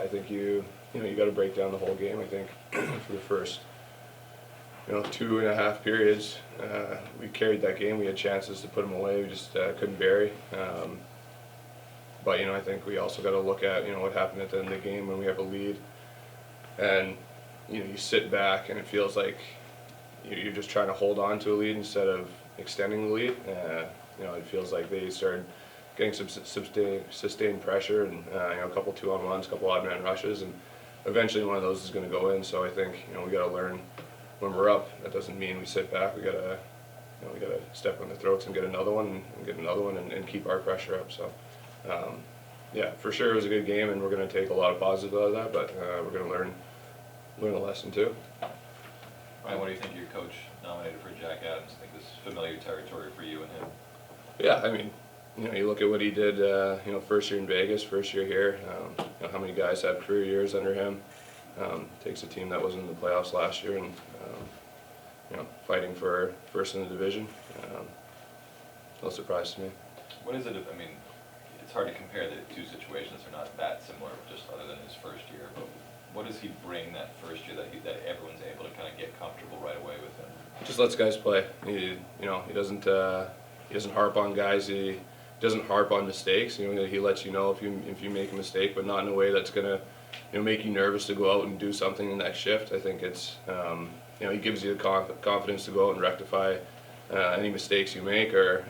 I think you got to break down the whole game. I think for the first 2.5 periods, we carried that game. We had chances to put them away. We just couldn't bury. But I think we also got to look at what happened at the end of the game when we have a lead, and you sit back and it feels like you're just trying to hold on to a lead instead of extending the lead. It feels like they started getting some sustained pressure and a couple 2-on-1s, a couple odd man rushes, and eventually one of those is going to go in. So I think we got to learn when we're up. That doesn't mean we sit back. We got to step on the throats and get another one and get another one and keep our pressure up. So yeah, for sure it was a good game, and we're going to take a lot of positives out of that, but we're going to learn a lesson too. Ryan, what do you think your coach nominated for Jack Adams? I think this is familiar territory for you and him. Yeah, I mean, you look at what he did, first year in Vegas, first year here, how many guys had career years under him. Takes a team that was in the playoffs last year and, fighting for first in the division. No surprise to me. What is it, I mean, it's hard to compare the two situations. They're not that similar, just other than his first year, but what does he bring that first year that everyone's able to kind of get comfortable right away with him? Just lets guys play. He doesn't harp on guys. He doesn't harp on mistakes. He lets you know if you make a mistake, but not in a way that's gonna make you nervous to go out and do something in that shift. I think it's he gives you the confidence to go out and rectify any mistakes you make, or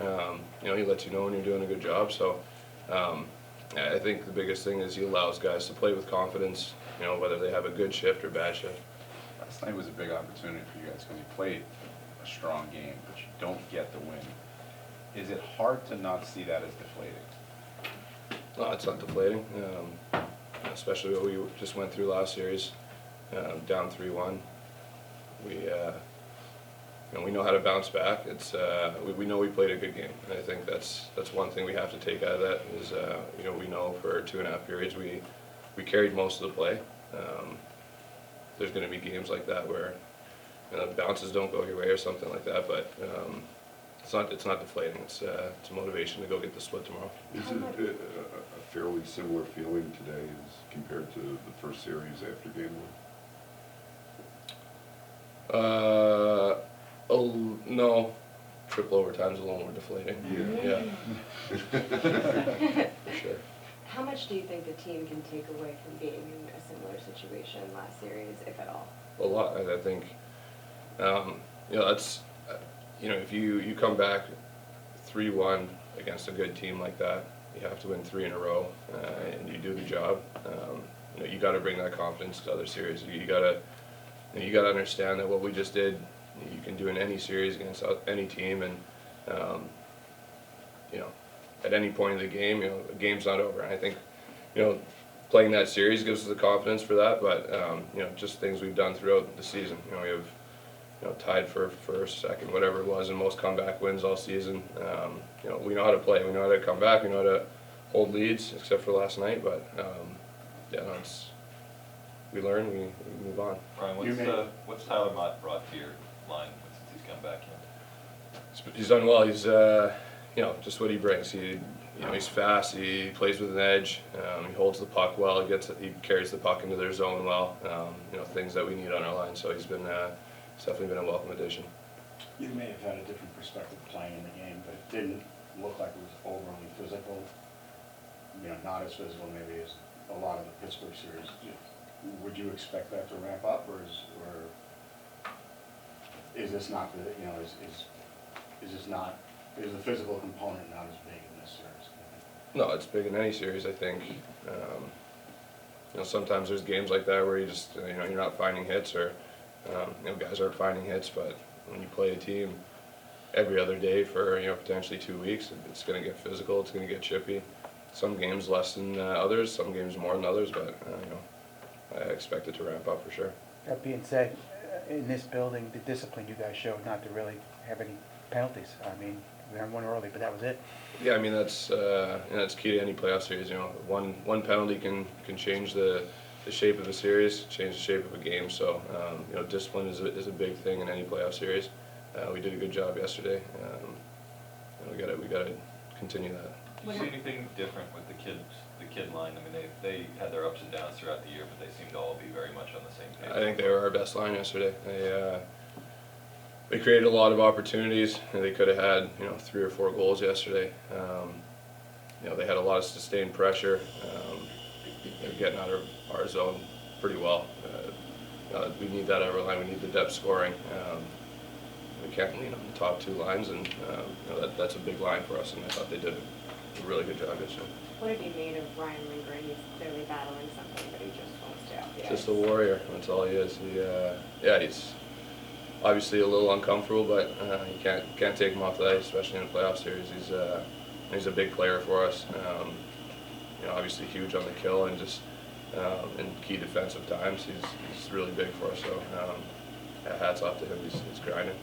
he lets you know when you're doing a good job. So I think the biggest thing is he allows guys to play with confidence, whether they have a good shift or bad shift. Last night was a big opportunity for you guys because you played a strong game, but you don't get the win. Is it hard to not see that as deflating? No, it's not deflating, especially what we just went through last series, down 3-1. We know how to bounce back. We know we played a good game, and I think that's one thing we have to take out of that is we know for 2.5 periods we carried most of the play. There's going to be games like that where bounces don't go your way or something like that, but it's not deflating. It's a motivation to go get the split tomorrow. Is it a fairly similar feeling today as compared to the first series after game 1? No. Triple overtime's a little more deflating. Yeah. For sure. How much do you think the team can take away from being in a similar situation last series, if at all? A lot. I think, that's, if you come back 3-1 against a good team like that, you have to win 3 in a row, and you do the job. You got to bring that confidence to other series. You got to understand that what we just did, you can do in any series against any team, and at any point in the game, the game's not over. And I think, playing that series gives us the confidence for that. But just things we've done throughout the season. We have tied for first, second, whatever it was, in most comeback wins all season. We know how to play. We know how to come back. We know how to hold leads, except for last night. But we learn. We move on. Ryan, what's Tyler Mott brought to your line since he's come back in? He's done well. He's just what he brings. He's fast. He plays with an edge. He holds the puck well. He carries the puck into their zone well. Things that we need on our line. So he's definitely been a welcome addition. You may have had a different perspective playing in the game, but it didn't look like it was overly physical. Not as physical maybe as a lot of the Pittsburgh series. Would you expect that to ramp up, or is this not the is the physical component not as big in this series? No, it's big in any series, I think. Sometimes there's games like that where you just you're not finding hits, or guys aren't finding hits. But when you play a team every other day for potentially 2 weeks, it's going to get physical. It's going to get chippy. Some games less than others, some games more than others. But I expect it to ramp up for sure. That being said, in this building, the discipline you guys showed not to really have any penalties. I mean, we had one early, but that was it. Yeah, I mean that's key to any playoff series. One penalty can change the shape of a series, change the shape of a game. So discipline is a big thing in any playoff series. We did a good job yesterday. We got to continue that. Do you see anything different with the the kid line, I mean, they had their ups and downs throughout the year, but they seem to all be very much on the same page. I think they were our best line yesterday. They created a lot of opportunities, and they could have had 3 or 4 goals yesterday. They had a lot of sustained pressure. They're getting out of our zone pretty well. We need that over line. We need the depth scoring. We can't, the top 2 lines, and that's a big line for us. And I thought they did a really good job yesterday. What have you made of Ryan Lindgren? He's clearly battling something, but he just won't stay off the ice. Just a warrior. That's all he is. He's obviously a little uncomfortable, but you can't take him off the ice, especially in a playoff series. He's a big player for us. Obviously huge on the kill and just in key defensive times. He's really big for us. So hats off to him. He's grinding.